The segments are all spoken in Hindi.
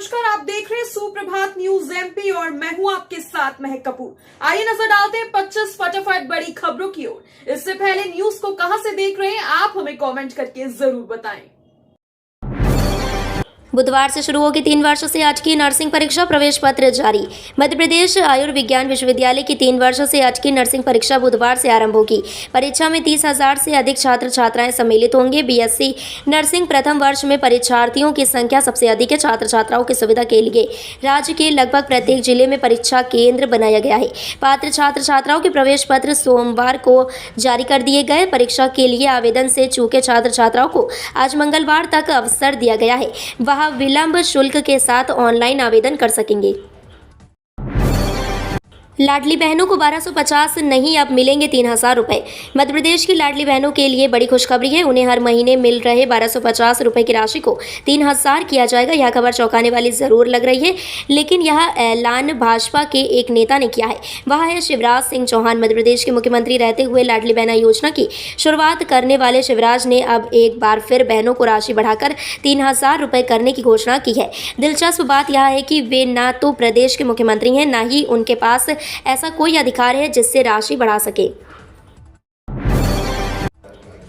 नमस्कार, आप देख रहे हैं सुप्रभात न्यूज एमपी और मैं हूं आपके साथ महक कपूर। आइए नजर डालते हैं 25 फटाफट बड़ी खबरों की ओर। इससे पहले न्यूज को कहां से देख रहे हैं आप हमें कमेंट करके जरूर बताएं। बुधवार से शुरू होगी 3 वर्षों से अटकी नर्सिंग परीक्षा, प्रवेश पत्र जारी। मध्य प्रदेश आयुर्विज्ञान विश्वविद्यालय की 3 वर्षों से अटकी नर्सिंग परीक्षा बुधवार से आरंभ होगी। परीक्षा में 30,000 से अधिक छात्र छात्राएं सम्मिलित होंगे। बीएससी नर्सिंग प्रथम वर्ष में परीक्षार्थियों की संख्या सबसे अधिक है। छात्र छात्राओं की सुविधा के लिए राज्य के लगभग प्रत्येक जिले में परीक्षा केंद्र बनाया गया है। पात्र छात्र छात्राओं के प्रवेश पत्र सोमवार को जारी कर दिए गए। परीक्षा के लिए आवेदन से चूके छात्र छात्राओं को आज मंगलवार तक अवसर दिया गया है। वह विलंब शुल्क के साथ ऑनलाइन आवेदन कर सकेंगे। लाडली बहनों को 1250 नहीं, अब मिलेंगे 3,000 रुपये। मध्य प्रदेश की लाडली बहनों के लिए बड़ी खुशखबरी है। उन्हें हर महीने मिल रहे 1250 रुपये की राशि को 3,000 किया जाएगा। यह खबर चौंकाने वाली जरूर लग रही है, लेकिन यह ऐलान भाजपा के एक नेता ने किया है। वह है शिवराज सिंह चौहान। मध्य प्रदेश के मुख्यमंत्री रहते हुए लाडली बहना योजना की शुरुआत करने वाले शिवराज ने अब एक बार फिर बहनों को राशि बढ़ाकर 3,000 रुपये करने की घोषणा की है। दिलचस्प बात यह है कि वे न तो प्रदेश के मुख्यमंत्री हैं, न ही उनके पास ऐसा कोई अधिकार है जिससे राशि बढ़ा सके।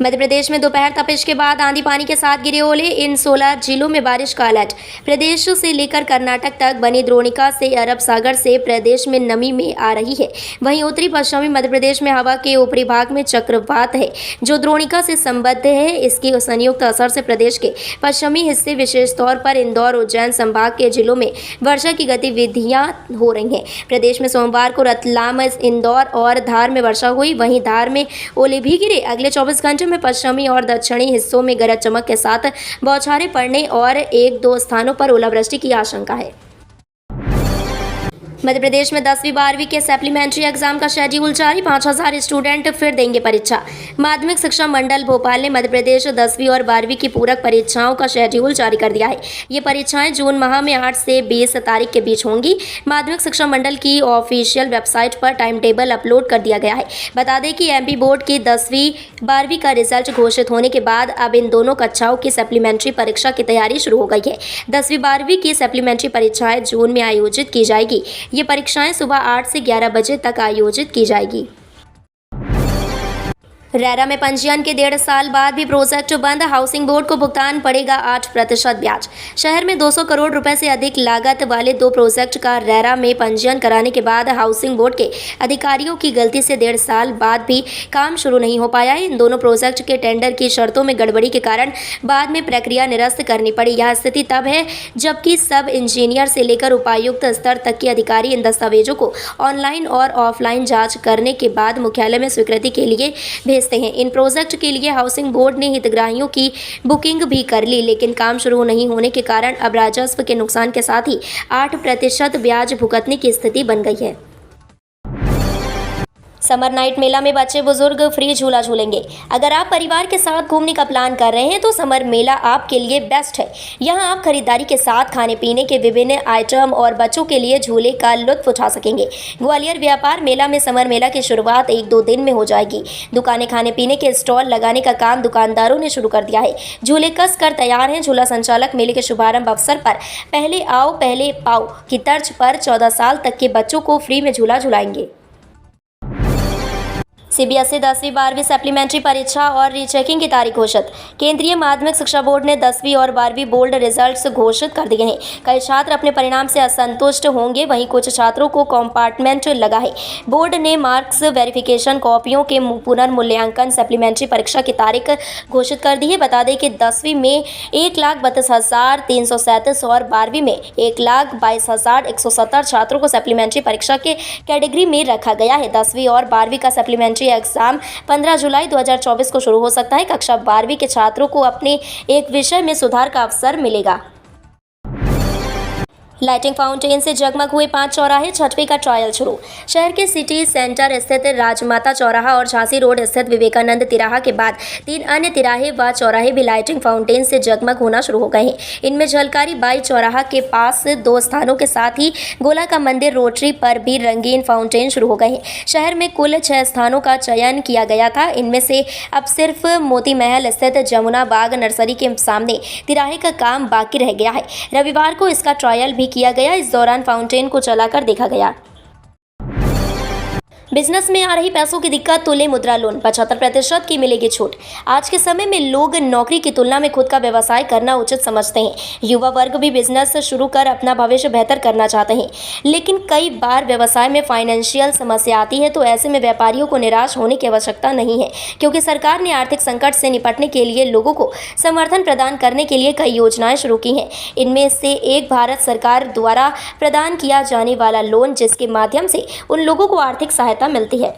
मध्य प्रदेश में दोपहर तपिश के बाद आंधी पानी के साथ गिरे ओले। इन 16 जिलों में बारिश का अलर्ट। प्रदेश से लेकर कर्नाटक तक बनी द्रोणिका से अरब सागर से प्रदेश में नमी में आ रही है। वहीं उत्तरी पश्चिमी मध्य प्रदेश में हवा के ऊपरी भाग में चक्रवात है जो द्रोणिका से संबद्ध है। इसके संयुक्त असर से प्रदेश के पश्चिमी हिस्से, विशेष तौर पर इंदौर, उज्जैन संभाग के जिलों में वर्षा की गतिविधियां हो रही हैं। प्रदेश में सोमवार को रतलाम, इंदौर और धार में वर्षा हुई। वहीं धार में ओले भी गिरे। अगले 24 घंटे में पश्चिमी और दक्षिणी हिस्सों में गरज चमक के साथ बौछारें पड़ने और 1-2 स्थानों पर ओलावृष्टि की आशंका है। मध्य प्रदेश में 10वीं 12वीं के सप्लीमेंट्री एग्जाम का शेड्यूल जारी। 5,000 स्टूडेंट फिर देंगे परीक्षा। माध्यमिक शिक्षा मंडल भोपाल ने मध्य प्रदेश 10वीं और 12वीं की पूरक परीक्षाओं का शेड्यूल जारी कर दिया है। ये परीक्षाएं जून माह में 8 से 20 तारीख के बीच होंगी। माध्यमिक शिक्षा मंडल की ऑफिशियल वेबसाइट पर टाइम टेबल अपलोड कर दिया गया है। बता दें कि एमपी बोर्ड की 10वीं 12वीं का रिजल्ट घोषित होने के बाद अब इन दोनों कक्षाओं की सप्लीमेंट्री परीक्षा की तैयारी शुरू हो गई है। 10वीं 12वीं की सप्लीमेंट्री परीक्षाएं जून में आयोजित की जाएगी। ये परीक्षाएं सुबह 8 से 11 बजे तक आयोजित की जाएगी। रेरा में पंजीयन के 1.5 साल बाद भी प्रोजेक्ट बंद। हाउसिंग बोर्ड को भुगतान पड़ेगा 8% ब्याज। शहर में 200 करोड़ रुपए से अधिक लागत वाले 2 प्रोजेक्ट का रेरा में पंजीयन कराने के बाद हाउसिंग बोर्ड के अधिकारियों की गलती से 1.5 साल बाद भी काम शुरू नहीं हो पाया है। इन दोनों प्रोजेक्ट के टेंडर की शर्तों में गड़बड़ी के कारण बाद में प्रक्रिया निरस्त करनी पड़ी। यह स्थिति तब है जबकि सब इंजीनियर से लेकर उपायुक्त स्तर तक के अधिकारी इन दस्तावेजों को ऑनलाइन और ऑफलाइन जाँच करने के बाद मुख्यालय में स्वीकृति के लिए भेजते हैं। इन प्रोजेक्ट के लिए हाउसिंग बोर्ड ने हितग्राहियों की बुकिंग भी कर ली, लेकिन काम शुरू नहीं होने के कारण अब राजस्व के नुकसान के साथ ही 8% ब्याज भुगतने की स्थिति बन गई है। समर नाइट मेला में बच्चे बुजुर्ग फ्री झूला झूलेंगे। अगर आप परिवार के साथ घूमने का प्लान कर रहे हैं तो समर मेला आपके लिए बेस्ट है। यहाँ आप खरीदारी के साथ खाने पीने के विभिन्न आइटम और बच्चों के लिए झूले का लुत्फ उठा सकेंगे। ग्वालियर व्यापार मेला में समर मेला की शुरुआत 1-2 दिन में हो जाएगी। दुकानें खाने पीने के स्टॉल लगाने का काम दुकानदारों ने शुरू कर दिया है। झूले कस कर तैयार हैं। झूला संचालक मेले के शुभारंभ अवसर पर पहले आओ पहले पाओ की तर्ज पर 14 साल तक के बच्चों को फ्री में झूला झुलाएंगे। सीबीएसई 10वीं 12वीं सप्लीमेंट्री परीक्षा और रीचेकिंग की तारीख घोषित। केंद्रीय माध्यमिक शिक्षा बोर्ड ने 10वीं और 12वीं बोर्ड रिजल्ट्स घोषित कर दिए हैं। कई छात्र अपने परिणाम से असंतुष्ट होंगे, वहीं कुछ छात्रों को कंपार्टमेंट लगा है। बोर्ड ने मार्क्स वेरिफिकेशन, कॉपियों के पुनर्मूल्यांकन, सप्लीमेंट्री परीक्षा की तारीख घोषित कर दी है। बता दें कि 10वीं में 1,32,337 और 12वीं में 1,22,170 छात्रों को सप्लीमेंट्री परीक्षा के कैटेगरी में रखा गया है। 10वीं और 12वीं का सप्लीमेंट्री एग्जाम 15 जुलाई 2024 को शुरू हो सकता है। कक्षा 12वीं के छात्रों को अपने एक विषय में सुधार का अवसर मिलेगा। लाइटिंग फाउंटेन से जगमग हुए 5 चौराहे, 6वें का ट्रायल शुरू। शहर के सिटी सेंटर स्थित राजमाता चौराहा और झांसी रोड स्थित विवेकानंद तिराहा के बाद 3 अन्य तिराहे व चौराहे भी लाइटिंग फाउंटेन से जगमग होना शुरू हो गए हैं। इनमें झलकारी बाई चौराहा के पास 2 स्थानों के साथ ही गोला का मंदिर रोटरी पर भी रंगीन फाउंटेन शुरू हो गए हैं। शहर में कुल 6 स्थानों का चयन किया गया था। इनमें से अब सिर्फ मोती महल स्थित जमुना बाग नर्सरी के सामने तिराहे का काम बाकी रह गया है। रविवार को इसका ट्रायल भी किया गया। इस दौरान फाउंटेन को चलाकर देखा गया। बिजनेस में आ रही पैसों की दिक्कत, तुले मुद्रा लोन 75% की मिलेगी छूट। आज के समय में लोग नौकरी की तुलना में खुद का व्यवसाय करना उचित समझते हैं। युवा वर्ग भी बिजनेस शुरू कर अपना भविष्य बेहतर करना चाहते हैं, लेकिन कई बार व्यवसाय में फाइनेंशियल समस्या आती है। तो ऐसे में व्यापारियों को निराश होने की आवश्यकता नहीं है, क्योंकि सरकार ने आर्थिक संकट से निपटने के लिए लोगों को समर्थन प्रदान करने के लिए कई योजनाएं शुरू की हैं। इनमें से एक भारत सरकार द्वारा प्रदान किया जाने वाला लोन, जिसके माध्यम से उन लोगों को आर्थिक सहायता मिलती है।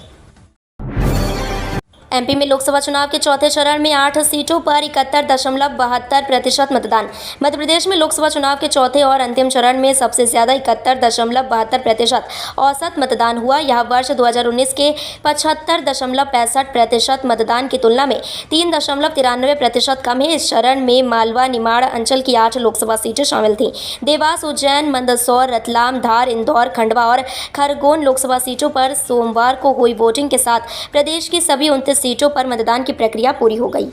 एमपी में लोकसभा चुनाव के चौथे चरण में 8 सीटों पर 71.72% मतदान। मध्य प्रदेश में लोकसभा चुनाव के चौथे और अंतिम चरण में सबसे ज्यादा 71.72% औसत मतदान हुआ। यह वर्ष 2019 के 75.65% मतदान की तुलना में 3.93% कम है। इस चरण में मालवा निमाड़ अंचल की 8 लोकसभा सीटें शामिल थीं। देवास, उज्जैन, मंदसौर, रतलाम, धार, इंदौर, खंडवा और खरगोन लोकसभा सीटों पर सोमवार को हुई वोटिंग के साथ प्रदेश की सभी 29 सीटों पर मतदान की प्रक्रिया पूरी हो गई।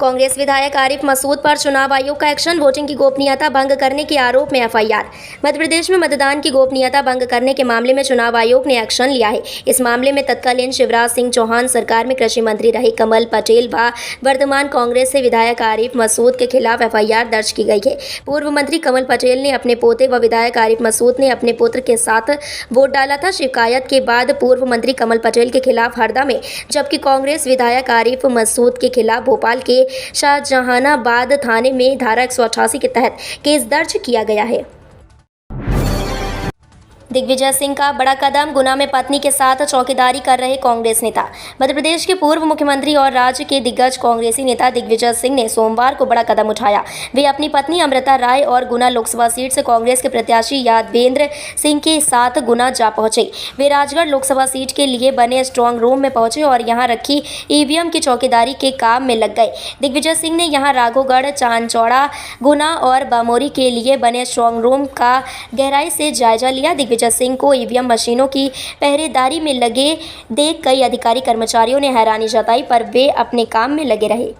कांग्रेस विधायक आरिफ मसूद पर चुनाव आयोग का एक्शन, वोटिंग की गोपनीयता भंग करने के आरोप में एफआईआर। मध्य प्रदेश में मतदान की गोपनीयता भंग करने के मामले में चुनाव आयोग ने एक्शन लिया है। इस मामले में तत्कालीन शिवराज सिंह चौहान सरकार में कृषि मंत्री रहे कमल पटेल व वर्तमान कांग्रेस से विधायक आरिफ मसूद के खिलाफ एफआईआर दर्ज की गई है। पूर्व मंत्री कमल पटेल ने अपने पोते व विधायक आरिफ मसूद ने अपने पुत्र के साथ वोट डाला था। शिकायत के बाद पूर्व मंत्री कमल पटेल के खिलाफ हरदा में, जबकि कांग्रेस विधायक आरिफ मसूद के खिलाफ भोपाल के शाहजहानाबाद थाने में धारा 188 के तहत केस दर्ज किया गया है। दिग्विजय सिंह का बड़ा कदम, गुना में पत्नी के साथ चौकीदारी कर रहे कांग्रेस नेता। मध्य प्रदेश के पूर्व मुख्यमंत्री और राज्य के दिग्गज कांग्रेसी नेता दिग्विजय सिंह ने सोमवार को बड़ा कदम उठाया। वे अपनी पत्नी अमृता राय और गुना लोकसभा सीट से कांग्रेस के प्रत्याशी यादवेंद्र सिंह के साथ गुना जा पहुंचे। वे राजगढ़ लोकसभा सीट के लिए बने स्ट्रांग रूम में पहुंचे और यहां रखी ईवीएम की चौकीदारी के काम में लग गए। दिग्विजय सिंह ने यहां राघोगढ़, चांदचौड़ा, गुना और बामोरी के लिए बने स्ट्रांग रूम का गहराई से जायजा लिया। दिग्विजय सिंह को ईवीएम मशीनों की पहरेदारी में लगे देख कई अधिकारी कर्मचारियों ने हैरानी जताई, पर वे अपने काम में लगे रहे।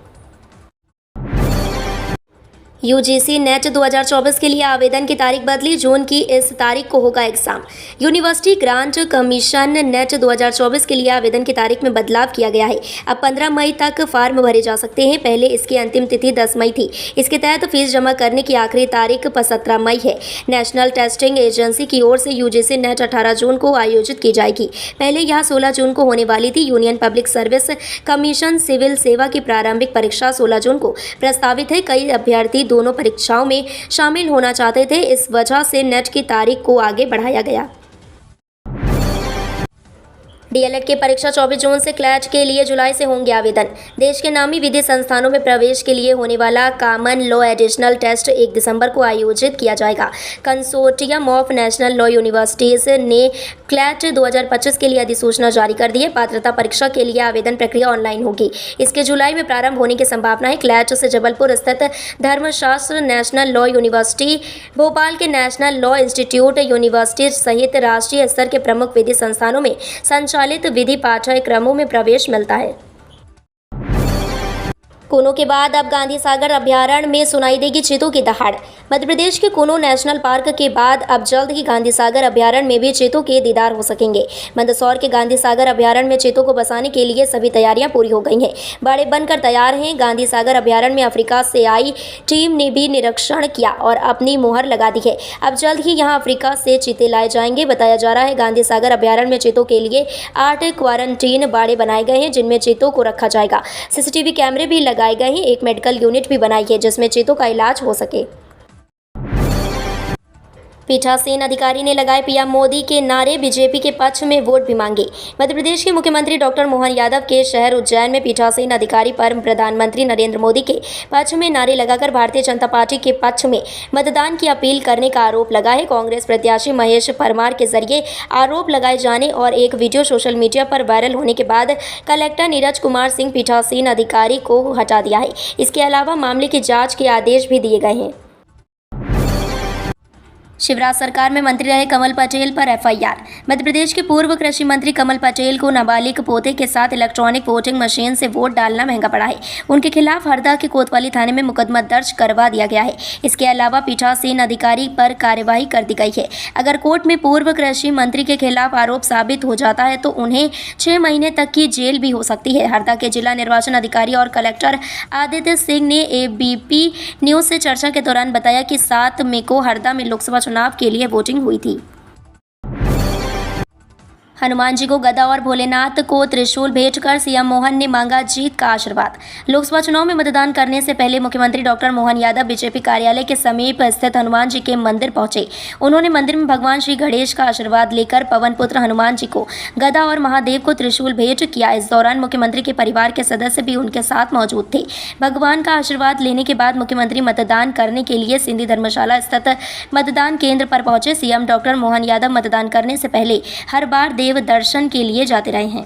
यूजीसी नेट 2024 के लिए आवेदन की तारीख बदली, जून की इस तारीख को होगा exam. University grant commission net 2024 के लिए आवेदन की तारीख में बदलाव किया गया है। अब 15 मई तक फार्म भरे जा सकते हैं। पहले इसकी अंतिम तिथि 10 मई थी। इसके तहत फीस जमा करने की आखिरी तारीख 17 मई है। नेशनल टेस्टिंग एजेंसी की ओर से यूजीसी नेट 18 जून को आयोजित की जाएगी। पहले यह 16 जून को होने वाली थी। Union public service commission civil सेवा की प्रारंभिक परीक्षा 16 जून को प्रस्तावित है। कई अभ्यर्थी दोनों परीक्षाओं में शामिल होना चाहते थे, इस वजह से नेट की तारीख को आगे बढ़ाया गया। डीएलएड की परीक्षा 24 जून से, क्लैट के लिए जुलाई से होंगे आवेदन। देश के नामी विधि संस्थानों में प्रवेश के लिए होने वाला कॉमन लॉ एडिशनल टेस्ट 1 दिसंबर को आयोजित किया जाएगा। Consortium of national law universities ने क्लैट 2025 के लिए अधिसूचना जारी कर दी है। पात्रता परीक्षा के लिए आवेदन प्रक्रिया ऑनलाइन होगी। इसके जुलाई में प्रारंभ होने की संभावना है। क्लैट से जबलपुर स्थित धर्मशास्त्र नेशनल लॉ यूनिवर्सिटी, भोपाल के नेशनल लॉ इंस्टीट्यूट यूनिवर्सिटी सहित राष्ट्रीय स्तर के प्रमुख विधि संस्थानों में संचालित विधि पाठ्यक्रमों में प्रवेश मिलता है। कूनो के बाद अब गांधी सागर अभ्यारण्य में सुनाई देगी चीतों की दहाड़। मध्य प्रदेश के कूनो नेशनल पार्क के बाद अब जल्द ही गांधी सागर अभ्यारण्य में भी चीतों के दीदार हो सकेंगे। मंदसौर के गांधी सागर अभ्यारण्य में चीतों को बसाने के लिए सभी तैयारियां पूरी हो गई हैं। बाड़े बनकर तैयार हैं। गांधी सागर अभ्यारण्य में अफ्रीका से आई टीम ने भी निरीक्षण किया और अपनी मुहर लगा दी है। अब जल्द ही यहां अफ्रीका से चीते लाए जाएंगे। बताया जा रहा है गांधी सागर अभ्यारण्य में चीतों के लिए 8 क्वारंटीन बाड़े बनाए गए हैं, जिनमें चीतों को रखा जाएगा। सीसीटीवी कैमरे भी लगाए गए हैं। एक मेडिकल यूनिट भी बनाई है जिसमें चीतों का इलाज हो सके। पीठासीन अधिकारी ने लगाए पीएम मोदी के नारे, बीजेपी के पक्ष में वोट भी मांगे। मध्य प्रदेश के मुख्यमंत्री डॉक्टर मोहन यादव के शहर उज्जैन में पीठासीन अधिकारी पर प्रधानमंत्री नरेंद्र मोदी के पक्ष में नारे लगाकर भारतीय जनता पार्टी के पक्ष में मतदान की अपील करने का आरोप लगा है। कांग्रेस प्रत्याशी महेश परमार के जरिए आरोप लगाए जाने और एक वीडियो सोशल मीडिया पर वायरल होने के बाद कलेक्टर नीरज कुमार सिंह पीठासीन अधिकारी को हटा दिया है। इसके अलावा मामले की जाँच के आदेश भी दिए गए हैं। शिवराज सरकार में मंत्री रहे कमल पटेल पर एफआईआर। मध्य प्रदेश के पूर्व कृषि मंत्री कमल पटेल को नाबालिग पोते के साथ इलेक्ट्रॉनिक वोटिंग मशीन से वोट डालना महंगा पड़ा है। उनके खिलाफ हरदा के कोतवाली थाने में मुकदमा दर्ज करवा दिया गया है। इसके अलावा पीठासीन अधिकारी पर कार्यवाही कर दी गई है। अगर कोर्ट में पूर्व कृषि मंत्री के खिलाफ आरोप साबित हो जाता है तो उन्हें 6 महीने तक की जेल भी हो सकती है। हरदा के जिला निर्वाचन अधिकारी और कलेक्टर आदित्य सिंह ने एबीपी न्यूज से चर्चा के दौरान बताया कि 7 मई को हरदा में लोकसभा चुनाव के लिए वोटिंग हुई थी। हनुमान जी को गदा और भोलेनाथ को त्रिशूल भेंटकर सीएम मोहन ने मांगा जीत का आशीर्वाद। लोकसभा चुनाव में मतदान करने से पहले मुख्यमंत्री डॉक्टर मोहन यादव बीजेपी कार्यालय के समीप स्थित हनुमान जी के मंदिर पहुंचे। उन्होंने मंदिर में भगवान श्री गणेश का आशीर्वाद लेकर पवन पुत्र हनुमान जी को गदा और महादेव को त्रिशूल भेंट किया। इस दौरान मुख्यमंत्री के परिवार के सदस्य भी उनके साथ मौजूद थे। भगवान का आशीर्वाद लेने के बाद मुख्यमंत्री मतदान करने के लिए सिंधी धर्मशाला स्थित मतदान केंद्र पर पहुंचे। सीएम डॉक्टर मोहन यादव मतदान करने से पहले हर बार देव दर्शन के लिए जाते रहे हैं।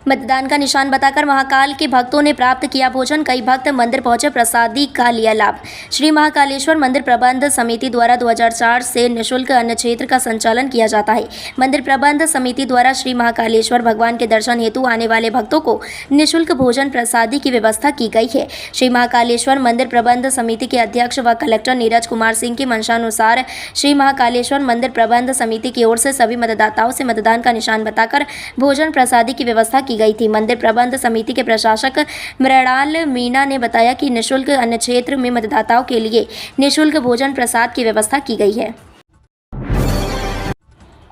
मतदान का निशान बताकर महाकाल के भक्तों ने प्राप्त किया भोजन। कई भक्त मंदिर पहुंचे, प्रसादी का लिया लाभ। श्री महाकालेश्वर मंदिर प्रबंध समिति द्वारा 2004 से निःशुल्क अन्न क्षेत्र का संचालन किया जाता है। मंदिर प्रबंध समिति द्वारा श्री महाकालेश्वर भगवान के दर्शन हेतु आने वाले भक्तों को निःशुल्क भोजन प्रसादी की व्यवस्था की गई है। श्री महाकालेश्वर मंदिर प्रबंध समिति के अध्यक्ष व कलेक्टर नीरज कुमार सिंह की मंशानुसार श्री महाकालेश्वर मंदिर प्रबंध समिति की ओर से सभी मतदाताओं से मतदान का निशान बताकर भोजन प्रसादी की व्यवस्था की गई थी। मंदिर प्रबंध समिति के प्रशासक मृणाल मीणा ने बताया कि निःशुल्क अन्न क्षेत्र में मतदाताओं के लिए निःशुल्क भोजन प्रसाद की व्यवस्था की गई है।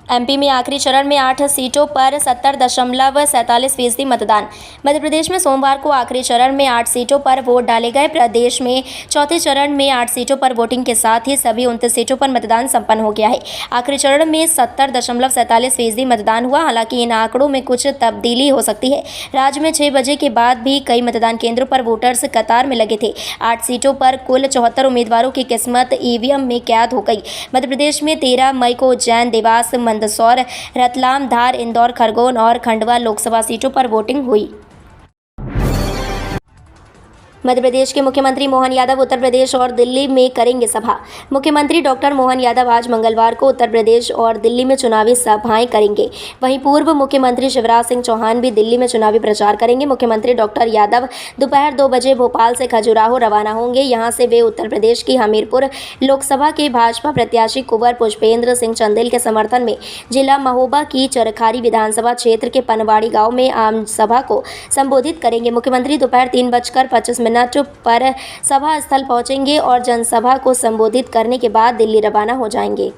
एमपी में आखिरी चरण में 8 सीटों पर 70.47% मतदान। मध्य प्रदेश में सोमवार को आखिरी चरण में 8 सीटों पर वोट डाले गए। प्रदेश में चौथे चरण में 8 सीटों पर वोटिंग के साथ ही सभी 29 सीटों पर मतदान संपन्न हो गया है। आखिरी चरण में 70.47% मतदान हुआ। हालांकि इन आंकड़ों में कुछ तब्दीली हो सकती है। राज्य में 6 बजे के बाद भी कई मतदान केंद्रों पर वोटर्स कतार में लगे थे। 8 सीटों पर कुल 74 उम्मीदवारों की किस्मत ईवीएम में कैद हो गई। मध्य प्रदेश में 13 मई को उज्जैन, देवास, मंदसौर, रतलाम, धार, इंदौर, खरगोन और खंडवा लोकसभा सीटों पर वोटिंग हुई। मध्य प्रदेश के मुख्यमंत्री मोहन यादव उत्तर प्रदेश और दिल्ली में करेंगे सभा। मुख्यमंत्री डॉक्टर मोहन यादव आज मंगलवार को उत्तर प्रदेश और दिल्ली में चुनावी सभाएं करेंगे। वहीं पूर्व मुख्यमंत्री शिवराज सिंह चौहान भी दिल्ली में चुनावी प्रचार करेंगे। मुख्यमंत्री डॉक्टर यादव दोपहर 2 बजे भोपाल से खजुराहो रवाना होंगे। यहां से वे उत्तर प्रदेश की हमीरपुर लोकसभा के भाजपा प्रत्याशी कुंवर पुष्पेंद्र सिंह चंदेल के समर्थन में जिला महोबा की चरखारी विधानसभा क्षेत्र के पनवाड़ी गाँव में आम सभा को संबोधित करेंगे। मुख्यमंत्री दोपहर 3:25 पर सभा स्थल पहुंचेंगे और जनसभा को संबोधित करने के बाद दिल्ली रवाना हो जाएंगे।